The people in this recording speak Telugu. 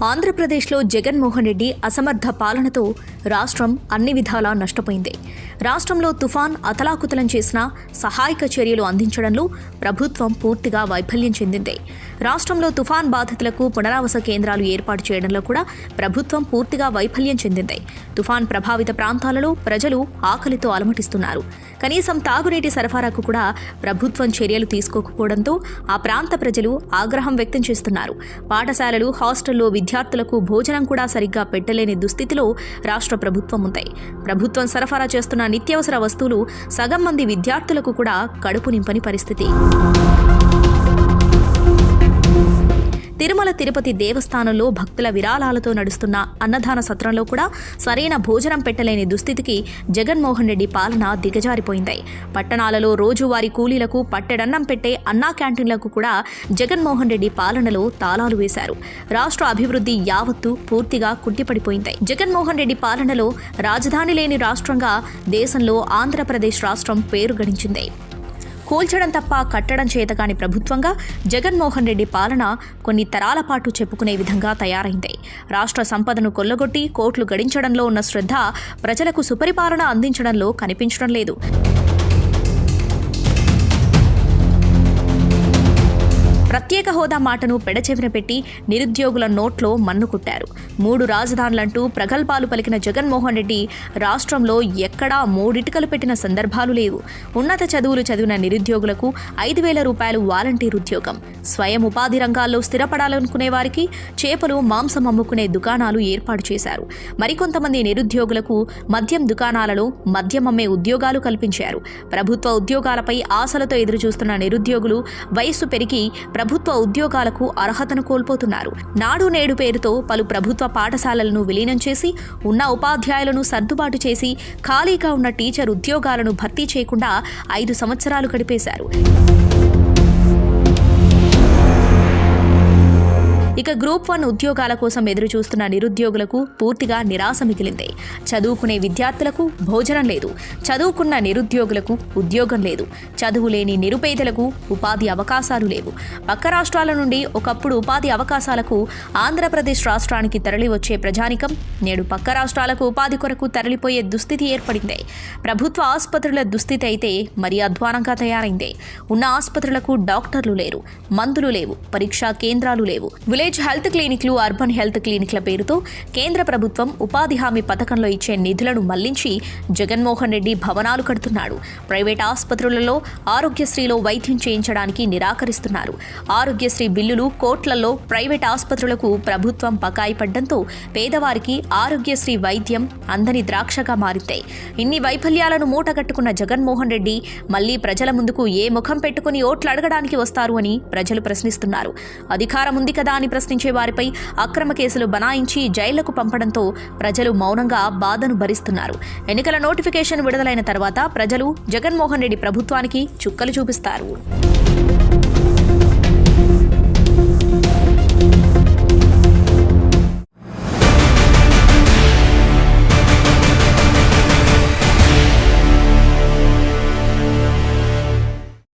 ఆంధ్రప్రదేశ్లో జగన్మోహన్ రెడ్డి అసమర్థ పాలనతో రాష్ట్రం అన్ని విధాలా నష్టపోయింది. రాష్ట్రంలో తుఫాన్ అతలాకుతలం చేసిన సహాయక చర్యలు అందించడంలో ప్రభుత్వం పూర్తిగా వైఫల్యం చెందింది. రాష్ట్రంలో తుఫాన్ బాధితులకు పునరావాస కేంద్రాలు ఏర్పాటు చేయడంలో కూడా ప్రభుత్వం పూర్తిగా వైఫల్యం చెందింది. తుఫాన్ ప్రభావిత ప్రాంతాలలో ప్రజలు ఆకలితో అలమటిస్తున్నారు. కనీసం తాగునీటి సరఫరాకు కూడా ప్రభుత్వం చర్యలు తీసుకోకపోవడంతో ఆ ప్రాంత ప్రజలు ఆగ్రహం వ్యక్తం చేస్తున్నారు. పాఠశాలలు, హాస్టల్లో విద్యార్థులకు భోజనం కూడా సరిగ్గా పెట్టలేని దుస్థితిలో రాష్ట్ర ప్రభుత్వం ఉంది. ప్రభుత్వం సరఫరా చేస్తున్న నిత్యావసర వస్తువులు సగం మంది విద్యార్థులకు కూడా కడుపు నింపని పరిస్థితి. తిరుమల తిరుపతి దేవస్థానంలో భక్తుల విరాళాలతో నడుస్తున్న అన్నదాన సత్రంలో కూడా సరైన భోజనం పెట్టలేని దుస్థితికి జగన్మోహన్ రెడ్డి పాలన దిగజారిపోయింది. పట్టణాలలో రోజువారీ కూలీలకు పట్టెడన్నం పెట్టే అన్నా క్యాంటీన్లకు కూడా జగన్మోహన్ రెడ్డి పాలనలో తాళాలు వేశారు. రాష్ట్ర అభివృద్ధి యావత్తు పూర్తిగా కుంటిపడిపోయింది. జగన్మోహన్ రెడ్డి పాలనలో రాజధాని లేని రాష్ట్రంగా దేశంలో ఆంధ్రప్రదేశ్ రాష్ట్రం పేరు గడించింది. కూల్చడం తప్ప కట్టడం చేతకాని ప్రభుత్వంగా జగన్మోహన్ రెడ్డి పాలన కొన్ని తరాల పాటు చెప్పుకునే విధంగా తయారైంది. రాష్ట్ర సంపదను కొల్లగొట్టి కోట్లు గడించడంలో ఉన్న శ్రద్ధ ప్రజలకు సుపరిపాలన అందించడంలో కనిపించడం లేదు. ప్రత్యేక హోదా మాటను పెడచెవిన పెట్టి నిరుద్యోగుల నోట్లో మన్ను కుట్టారు. 3 రాజధానులంటూ ప్రగల్భాలు పలికిన జగన్మోహన్ రెడ్డి రాష్ట్రంలో ఎక్కడా 3 ఇటుకలు పెట్టిన సందర్భాలు లేవు. ఉన్నత చదువులు చదివిన నిరుద్యోగులకు 5,000 రూపాయలు వాలంటీర్ ఉద్యోగం, స్వయం ఉపాధి రంగాల్లో స్థిరపడాలనుకునే వారికి చేపలు, మాంసం అమ్ముకునే దుకాణాలు ఏర్పాటు చేశారు. మరికొంతమంది నిరుద్యోగులకు మద్యం దుకాణాలలో మద్యం అమ్మే ఉద్యోగాలు కల్పించారు. ప్రభుత్వ ఉద్యోగాలపై ఆశలతో ఎదురుచూస్తున్న నిరుద్యోగులు వయస్సు పెరిగి ప్రభుత్వ ఉద్యోగాలకు అర్హతను కోల్పోతున్నారు. నాడు నేడు పేరుతో పలు ప్రభుత్వ పాఠశాలలను విలీనం చేసి ఉన్న ఉపాధ్యాయులను సర్దుబాటు చేసి ఖాళీగా ఉన్న టీచర్ ఉద్యోగాలను భర్తీ చేయకుండా 5 సంవత్సరాలు గడిపేశారు. ఇక గ్రూప్ 1 ఉద్యోగాల కోసం ఎదురు చూస్తున్న నిరుద్యోగులకు పూర్తిగా నిరాశ మిగిలింది. చదువుకునే విద్యార్థులకు భోజనం లేదు, చదువుకున్న నిరుద్యోగులకు ఉద్యోగం లేదు, చదువు లేని నిరుపేదలకు ఉపాధి అవకాశాలు లేవు. పక్క రాష్ట్రాల నుండి ఒకప్పుడు ఉపాధి అవకాశాలకు ఆంధ్రప్రదేశ్ రాష్ట్రానికి తరలి వచ్చే ప్రజానికం నేడు పక్క రాష్ట్రాలకు ఉపాధి కొరకు తరలిపోయే దుస్థితి ఏర్పడింది. ప్రభుత్వ ఆసుపత్రుల దుస్థితి అయితే మరీ అధ్వానంగా తయారైంది. ఉన్న ఆసుపత్రులకు డాక్టర్లు లేరు, మందులు లేవు, పరీక్షా కేంద్రాలు లేవు. విలేజ్ హెల్త్ క్లినిక్లు, అర్బన్ హెల్త్ క్లినిక్ల పేరుతో కేంద్ర ప్రభుత్వం ఉపాధి హామీ పథకంలో ఇచ్చే నిధులను మళ్లించి జగన్మోహన్ రెడ్డి భవనాలు కడుతున్నాడు. ప్రైవేట్ ఆసుపత్రులలో ఆరోగ్యశ్రీలో వైద్యం చేయించడానికి నిరాకరిస్తున్నారు. ఆరోగ్యశ్రీ బిల్లులు కోట్లలో ప్రైవేట్ ఆసుపత్రులకు ప్రభుత్వం బకాయి పడ్డంతో పేదవారికి ఆరోగ్యశ్రీ వైద్యం అందని ద్రాక్షగా మారింది. ఇన్ని వైఫల్యాలను మూటగట్టుకున్న జగన్మోహన్ రెడ్డి మళ్లీ ప్రజల ముందుకు ఏ ముఖం పెట్టుకుని ఓట్లు అడగడానికి వస్తారు అని ప్రజలు ప్రశ్నిస్తున్నారు. అధికారం ఉంది కదా అని ప్రశ్నించే వారిపై అక్రమ కేసులు బనాయించి జైళ్లకు పంపడంతో ప్రజలు మౌనంగా బాధను భరిస్తున్నారు. ఎన్నికల నోటిఫికేషన్ విడుదలైన తర్వాత ప్రజలు జగన్మోహన్ రెడ్డి ప్రభుత్వానికి చుక్కలు చూపిస్తారు.